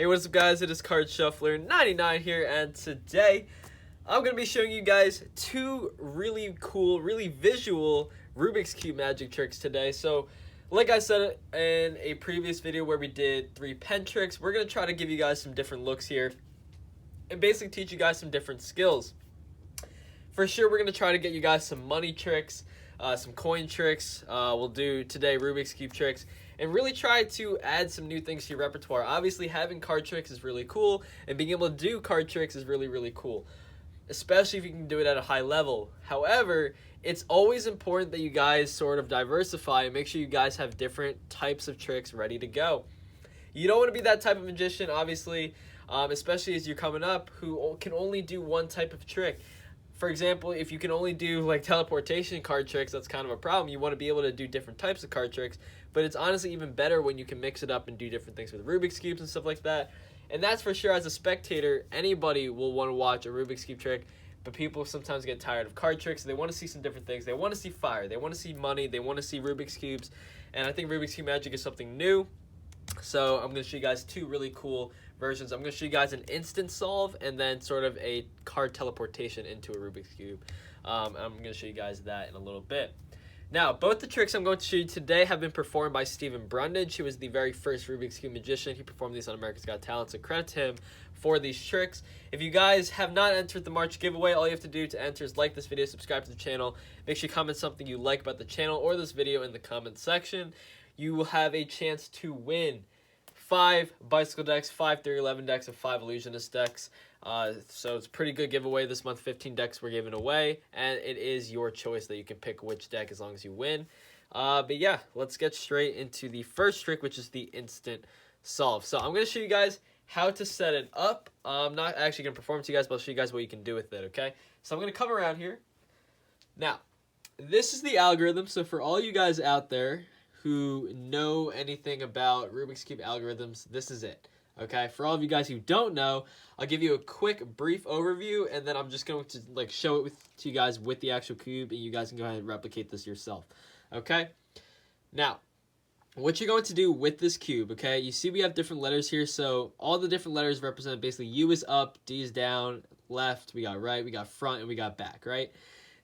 Hey, what's up guys, it is Card Shuffler 99 here, and today I'm going to be showing you guys two really cool, really visual Rubik's Cube magic tricks today. So, like I said in a previous video where we did 3 pen tricks, we're going to try to give you guys some different looks here and basically teach you guys some different skills. For sure, we're going to try to get you guys some money tricks, some coin tricks. We'll do today Rubik's Cube tricks and really try to add some new things to your repertoire. Obviously, having card tricks is really cool, and being able to do card tricks is really, really cool, especially if you can do it at a high level. However, it's always important that you guys sort of diversify and make sure you guys have different types of tricks ready to go. You don't want to be that type of magician, obviously, especially as you're coming up, who can only do one type of trick. For example, if you can only do like teleportation card tricks, that's kind of a problem. You want to be able to do different types of card tricks, but it's honestly even better when you can mix it up and do different things with Rubik's Cubes and stuff like that. And that's for sure, as a spectator, anybody will want to watch a Rubik's Cube trick, but people sometimes get tired of card tricks. They want to see some different things. They want to see fire. They want to see money. They want to see Rubik's Cubes. And I think Rubik's Cube magic is something new. So I'm going to show you guys two really cool versions. I'm going to show you guys an instant solve and then sort of a card teleportation into a Rubik's Cube. I'm going to show you guys that in a little bit. Now, both the tricks I'm going to show you today have been performed by Stephen Brundage. He was the very first Rubik's Cube magician. He performed these on America's Got Talent, so credit to him for these tricks. If you guys have not entered the March giveaway, all you have to do to enter is like this video, subscribe to the channel. Make sure you comment something you like about the channel or this video in the comment section. You will have a chance to win 5 bicycle decks, 5 311 decks, and 5 illusionist decks. So it's a pretty good giveaway this month. 15 decks we're giving away, and it is your choice that you can pick which deck as long as you win. But yeah, let's get straight into the first trick, which is the instant solve. So I'm going to show you guys how to set it up. I'm not actually going to perform it to you guys, but I'll show you guys what you can do with it, okay? So I'm going to come around here. Now, this is the algorithm. So for all you guys out there who know anything about Rubik's Cube algorithms, this is it. Okay, for all of you guys who don't know, I'll give you a quick brief overview, and then I'm just going to like show it to you guys with the actual cube, and you guys can go ahead and replicate this yourself. Okay, now what you're going to do with this cube, okay, you see we have different letters here, so all the different letters represent basically U is up, D is down, left, we got right, we got front, and we got back, right?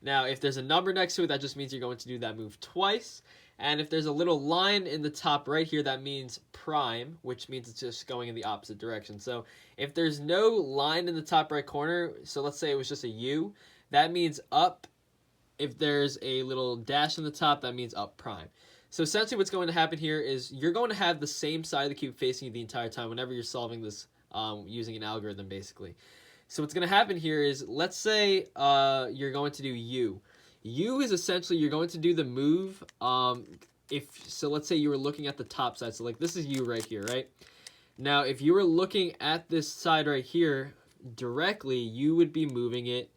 Now if there's a number next to it, that just means you're going to do that move twice. And if there's a little line in the top right here, that means prime, which means it's just going in the opposite direction. So if there's no line in the top right corner, so let's say it was just a U, that means up. If there's a little dash in the top, that means up prime. So essentially what's going to happen here is you're going to have the same side of the cube facing you the entire time whenever you're solving this using an algorithm, basically. So what's going to happen here is, let's say you're going to do U. U is essentially, you're going to do the move, so let's say you were looking at the top side, so like this is U right here, right? Now, if you were looking at this side right here directly, you would be moving it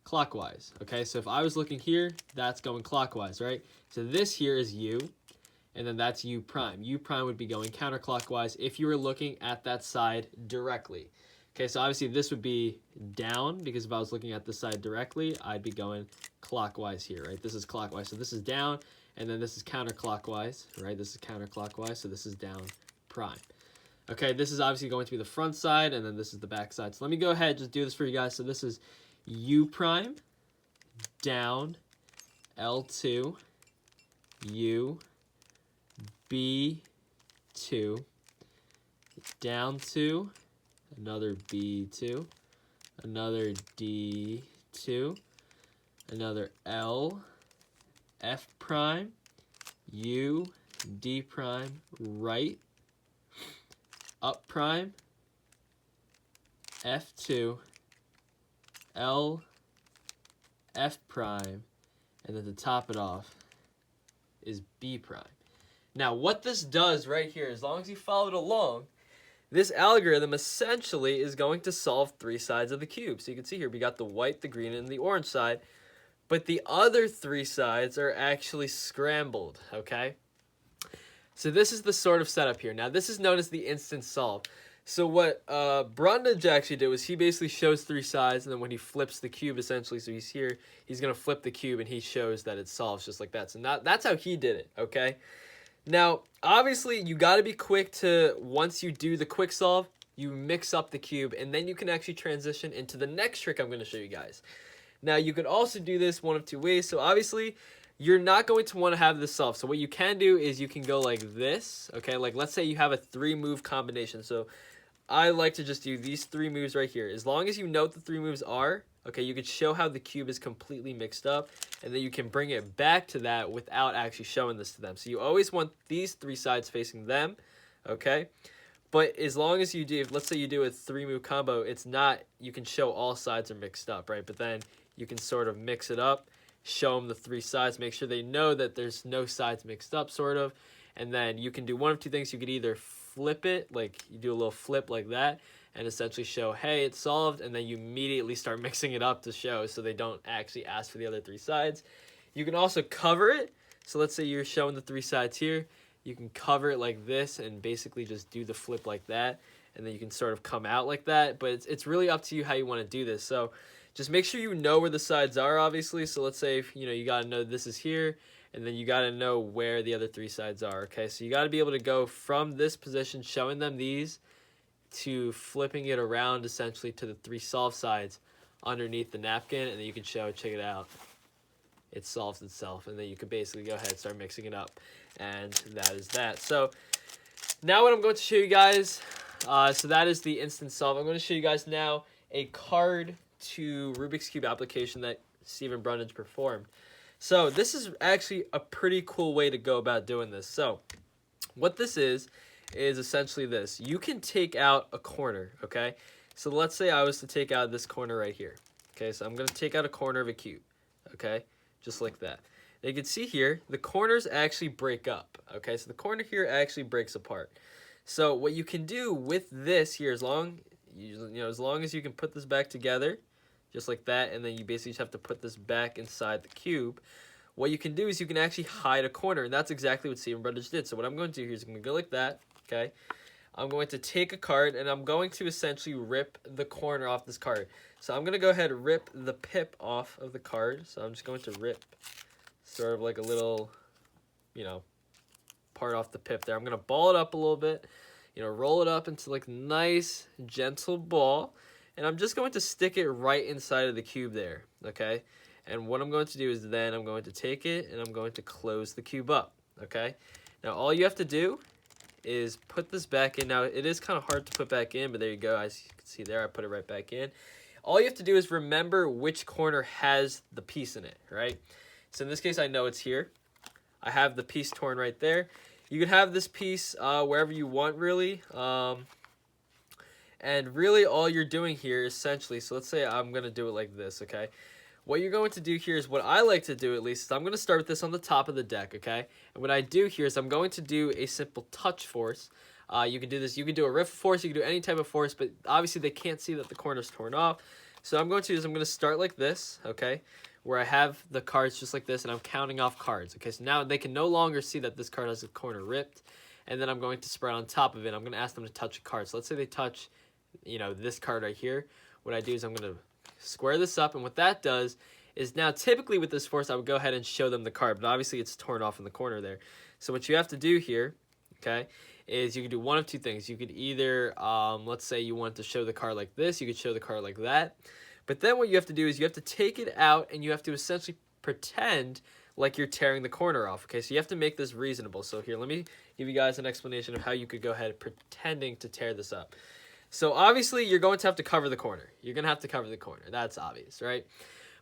clockwise, okay? So if I was looking here, that's going clockwise, right? So this here is U, and then that's U prime. U prime would be going counterclockwise if you were looking at that side directly. Okay, so obviously this would be down, because if I was looking at this side directly, I'd be going clockwise here, right? This is clockwise, so this is down, and then this is counterclockwise, right? This is counterclockwise, so this is down prime. Okay, this is obviously going to be the front side, and then this is the back side. So let me go ahead and just do this for you guys. So this is U prime, down, L2, U, B2, down 2, another B2, another D2, another L, F prime, U, D prime, right, up prime, F2, L, F prime, and then to top it off is B prime. Now what this does right here, as long as you follow it along, this algorithm essentially is going to solve 3 sides of the cube. So you can see here we got the white, the green, and the orange side, but the other 3 sides are actually scrambled, okay? So this is the sort of setup here. Now this is known as the instant solve. So what Brundage actually did was he basically shows 3 sides, and then when he flips the cube essentially, so he's here, he's going to flip the cube and he shows that it solves just like that. So that's how he did it, okay? Now, obviously, you got to be quick to, once you do the quick solve, you mix up the cube, and then you can actually transition into the next trick I'm going to show you guys. Now, you could also do this one of two ways. So obviously, you're not going to want to have this solved. So what you can do is you can go like this, okay? Like, let's say you have a 3-move combination. So I like to just do these 3 moves right here. As long as you know what the 3 moves are, okay, you could show how the cube is completely mixed up, and then you can bring it back to that without actually showing this to them. So you always want these 3 sides facing them, okay? But as long as you do, let's say you do a 3-move combo, it's not, you can show all sides are mixed up, right? But then you can sort of mix it up, show them the 3 sides, make sure they know that there's no sides mixed up, sort of. And then you can do one of two things. You could either flip it, like you do a little flip like that, and essentially show, hey, it's solved, and then you immediately start mixing it up to show so they don't actually ask for the other 3 sides. You can also cover it. So let's say you're showing the 3 sides here. You can cover it like this and basically just do the flip like that, and then you can sort of come out like that. But it's really up to you how you want to do this. So just make sure you know where the sides are, obviously. So let's say, you got to know this is here, and then you got to know where the other 3 sides are, okay? So you got to be able to go from this position, showing them these, to flipping it around, essentially, to the 3 solved sides underneath the napkin, and then you can show, check it out. It solves itself, and then you can basically go ahead and start mixing it up, and that is that. So now what I'm going to show you guys, so that is the instant solve. I'm going to show you guys now a card to Rubik's Cube application that Stephen Brundage performed. So this is actually a pretty cool way to go about doing this. So what this is essentially this. You can take out a corner, okay? So let's say I was to take out this corner right here. Okay, so I'm going to take out a corner of a cube, okay? Just like that. Now you can see here, the corners actually break up, okay? So the corner here actually breaks apart. So what you can do with this here, as long as you can put this back together, just like that, and then you basically just have to put this back inside the cube. What you can do is you can actually hide a corner, and that's exactly what Stephen Brundage did. So what I'm going to do here is I'm going to go like that, okay? I'm going to take a card, and I'm going to essentially rip the corner off this card. So I'm going to go ahead and rip the pip off of the card. So I'm just going to rip sort of like a little, part off the pip there. I'm going to ball it up a little bit, roll it up into like nice, gentle ball. And I'm just going to stick it right inside of the cube there, okay? And what I'm going to do is then I'm going to take it and I'm going to close the cube up, okay? Now all you have to do is put this back in. Now it is kind of hard to put back in, but there you go. As you can see there, I put it right back in. All you have to do is remember which corner has the piece in it, right? So in this case, I know it's here. I have the piece torn right there. You could have this piece wherever you want, really. And really all you're doing here essentially, so let's say I'm going to do it like this, okay? What you're going to do here is what I like to do, at least, is I'm going to start with this on the top of the deck, okay? And what I do here is I'm going to do a simple touch force. You can do this. You can do a rift force. You can do any type of force, but obviously they can't see that the corner's torn off. So I'm going to start like this, okay? Where I have the cards just like this, and I'm counting off cards, okay? So now they can no longer see that this card has a corner ripped. And then I'm going to spread on top of it. I'm going to ask them to touch a card. So let's say they touch this card right here. What I do is I'm going to square this up, and what that does is now typically with this force I would go ahead and show them the card, but obviously it's torn off in the corner there. So what you have to do here, okay, is you can do one of two things. You could either, let's say you want to show the card like this, you could show the card like that, but then what you have to do is you have to take it out and you have to essentially pretend like you're tearing the corner off, okay? So you have to make this reasonable. So here, let me give you guys an explanation of how you could go ahead pretending to tear this up. So obviously you're going to have to cover the corner. You're going to have to cover the corner. That's obvious, right?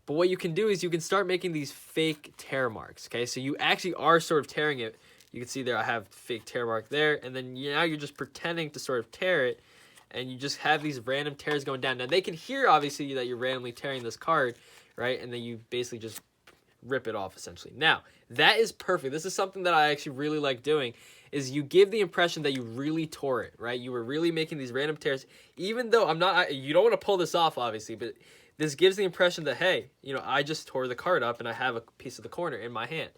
But what you can do is you can start making these fake tear marks, okay? So you actually are sort of tearing it. You can see there I have fake tear mark there, and then now you're just pretending to sort of tear it, and you just have these random tears going down. Now they can hear obviously that you're randomly tearing this card, right? And then you basically just rip it off essentially. Now, that is perfect. This is something that I actually really like doing, is you give the impression that you really tore it, right? You were really making these random tears, even though you don't want to pull this off, obviously, but this gives the impression that, hey, I just tore the card up and I have a piece of the corner in my hand.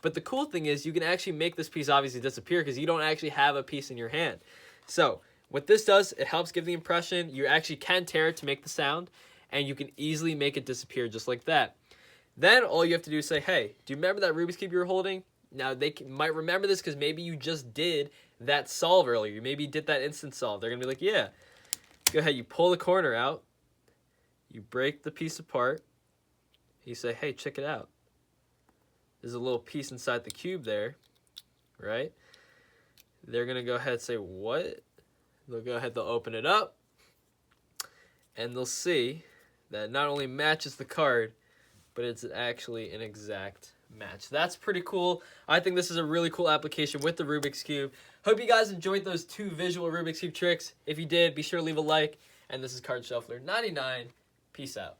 But the cool thing is you can actually make this piece obviously disappear because you don't actually have a piece in your hand. So what this does, it helps give the impression you actually can tear it to make the sound, and you can easily make it disappear just like that. Then all you have to do is say, hey, do you remember that Rubik's Cube you were holding? Now, they might remember this because maybe you just did that solve earlier. You maybe did that instant solve. They're going to be like, yeah. Go ahead, you pull the corner out. You break the piece apart. You say, hey, check it out. There's a little piece inside the cube there, right? They're going to go ahead and say, what? They'll go ahead, they'll open it up. And they'll see that it not only matches the card, but it's actually an exact match. That's pretty cool. I think this is a really cool application with the Rubik's Cube. Hope you guys enjoyed those 2 visual Rubik's Cube tricks. If you did, be sure to leave a like. And this is Card Shuffler 99. Peace out.